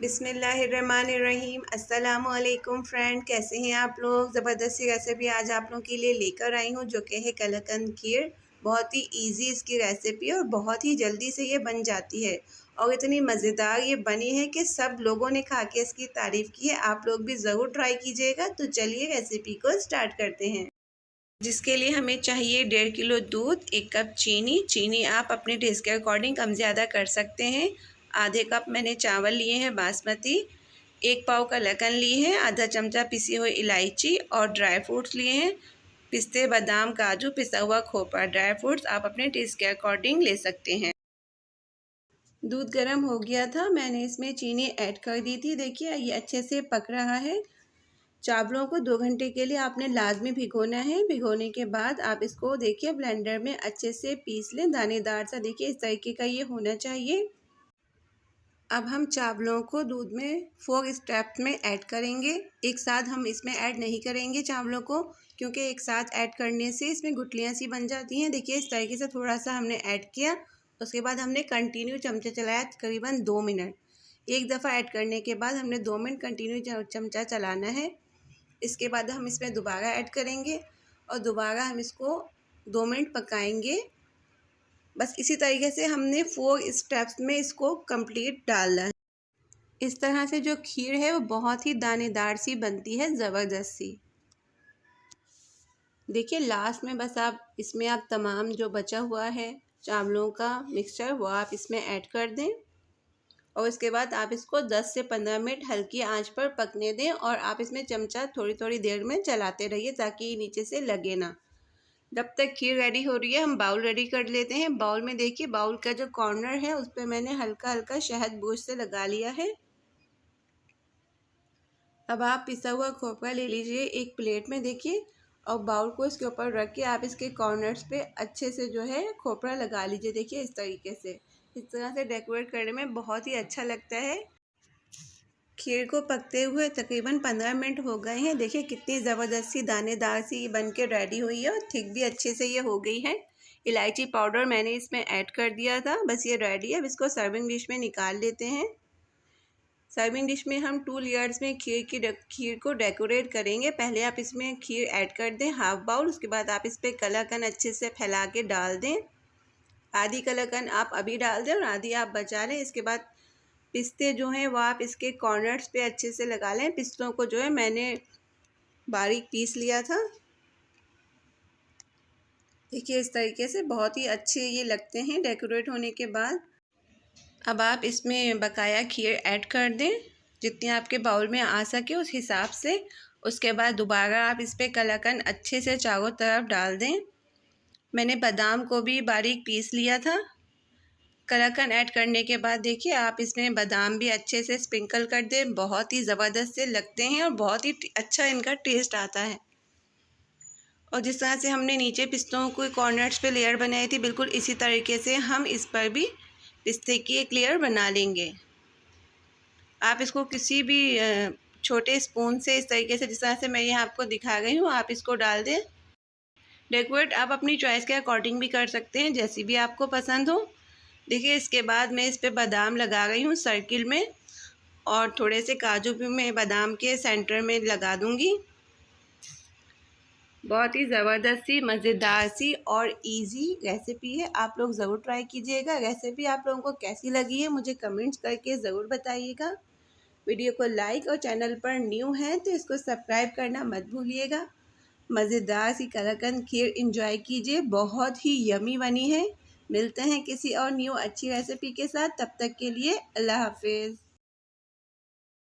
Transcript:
बिस्मिल्लाहिर्रहमानिर्रहीम। अस्सलामुअलैकुम फ्रेंड, कैसे हैं आप लोग। ज़बरदस्ती रेसिपी आज आप लोगों के लिए लेकर आई हूँ जो कि है कलाकंद खीर। बहुत ही इजी इसकी रेसिपी और बहुत ही जल्दी से ये बन जाती है और इतनी मज़ेदार ये बनी है कि सब लोगों ने खा के इसकी तारीफ़ की है। आप लोग भी ज़रूर ट्राई कीजिएगा। तो चलिए रेसिपी को स्टार्ट करते हैं। जिसके लिए हमें चाहिए 1.5 किलो दूध, 1 कप चीनी आप अपने टेस्ट के अकॉर्डिंग कम ज़्यादा कर सकते हैं। आधे कप मैंने चावल लिए हैं बासमती, 1 पाव कलाकंद लिए हैं, आधा चमचा पिसी हुई इलायची और ड्राई फ्रूट्स लिए हैं, पिस्ते, बादाम, काजू, पिसा हुआ खोपरा। ड्राई फ्रूट्स आप अपने टेस्ट के अकॉर्डिंग ले सकते हैं। दूध गर्म हो गया था, मैंने इसमें चीनी ऐड कर दी थी। देखिए ये अच्छे से पक रहा है। चावलों को 2 घंटे के लिए आपने लाजमी भिगोना है। भिगोने के बाद आप इसको देखिए ब्लेंडर में अच्छे से पीस लें, दानेदार सा। देखिए इस तरीके का ये होना चाहिए। अब हम चावलों को दूध में 4 स्टेप में ऐड करेंगे। एक साथ हम इसमें ऐड नहीं करेंगे चावलों को, क्योंकि एक साथ ऐड करने से इसमें गुठलियाँ सी बन जाती हैं। देखिए इस तरीके से थोड़ा सा हमने ऐड किया, उसके बाद हमने कंटिन्यू चमचा चलाया तकरीबन 2 मिनट। एक दफ़ा ऐड करने के बाद हमने 2 मिनट कंटिन्यू चमचा चलाना है। इसके बाद हम इसमें दोबारा ऐड करेंगे और दोबारा हम इसको 2 मिनट पकाएंगे। बस इसी तरीके से हमने 4 स्टेप्स में इसको कंप्लीट डालना है। इस तरह से जो खीर है वो बहुत ही दानेदार सी बनती है, ज़बरदस्त सी। देखिए लास्ट में बस इसमें आप तमाम जो बचा हुआ है चावलों का मिक्सचर वो आप इसमें ऐड कर दें और इसके बाद आप इसको 10 से 15 मिनट हल्की आंच पर पकने दें और आप इसमें चमचा थोड़ी थोड़ी देर में चलाते रहिए ताकि ये नीचे से लगे ना। जब तक खीर रेडी हो रही है हम बाउल रेडी कर लेते हैं। बाउल में देखिए बाउल का जो कॉर्नर है उस पर मैंने हल्का हल्का शहद बूंद से लगा लिया है। अब आप पिसा हुआ खोपरा ले लीजिए एक प्लेट में, देखिए, और बाउल को इसके ऊपर रख के आप इसके कॉर्नर्स पे अच्छे से जो है खोपरा लगा लीजिए। देखिए इस तरीके से, इस तरह से डेकोरेट करने में बहुत ही अच्छा लगता है। खीर को पकते हुए तकरीबन 15 मिनट हो गए हैं। देखिए कितनी ज़बरदस्त सी दानेदार सी बन के रेडी हुई है और थिक भी अच्छे से ये हो गई है। इलायची पाउडर मैंने इसमें ऐड कर दिया था। बस ये रेडी है। अब इसको सर्विंग डिश में निकाल लेते हैं। सर्विंग डिश में हम 2 लेयर्स में खीर को डेकोरेट करेंगे। पहले आप इसमें खीर ऐड कर दें हाफ बाउल, उसके बाद आप इस पर कलाकंद अच्छे से फैला के डाल दें। आधी कलाकंद आप अभी डाल दें और आधी आप बचा लें। इसके बाद पिस्ते जो हैं वो आप इसके कॉर्नर्स पे अच्छे से लगा लें। पिस्तों को जो है मैंने बारीक पीस लिया था। देखिए इस तरीके से बहुत ही अच्छे ये लगते हैं डेकोरेट होने के बाद। अब आप इसमें बकाया खीर ऐड कर दें जितनी आपके बाउल में आ सके उस हिसाब से। उसके बाद दोबारा आप इस पर कलाकंद अच्छे से चारों तरफ डाल दें। मैंने बादाम को भी बारीक पीस लिया था। कलाकंद ऐड करने के बाद देखिए आप इसमें बादाम भी अच्छे से स्प्रिंकल कर दें। बहुत ही ज़बरदस्त से लगते हैं और बहुत ही अच्छा इनका टेस्ट आता है। और जिस तरह से हमने नीचे पिस्तों को कॉर्नर्स पे लेयर बनाई थी, बिल्कुल इसी तरीके से हम इस पर भी पिस्ते की एक लेयर बना लेंगे। आप इसको किसी भी छोटे स्पून से इस तरीके से, जिस तरह से मैं यहाँ आपको दिखा गई हूँ, आप इसको डाल दें। डेकोरेट आप अपनी चॉइस के अकॉर्डिंग भी कर सकते हैं, जैसी भी आपको पसंद हो। देखिए इसके बाद मैं इस पर बादाम लगा रही हूँ सर्किल में और थोड़े से काजू भी मैं बादाम के सेंटर में लगा दूँगी। बहुत ही ज़बरदस्त सी, मज़ेदार सी और इजी रेसिपी है। आप लोग ज़रूर ट्राई कीजिएगा। रेसिपी आप लोगों को कैसी लगी है मुझे कमेंट्स करके ज़रूर बताइएगा। वीडियो को लाइक और चैनल पर न्यू हैं तो इसको सब्सक्राइब करना मत भूलिएगा। मज़ेदार सी कलाकंद खीर एंजॉय कीजिए, बहुत ही यमी बनी है। मिलते हैं किसी और न्यू अच्छी रेसिपी के साथ, तब तक के लिए अल्लाह हाफिज़।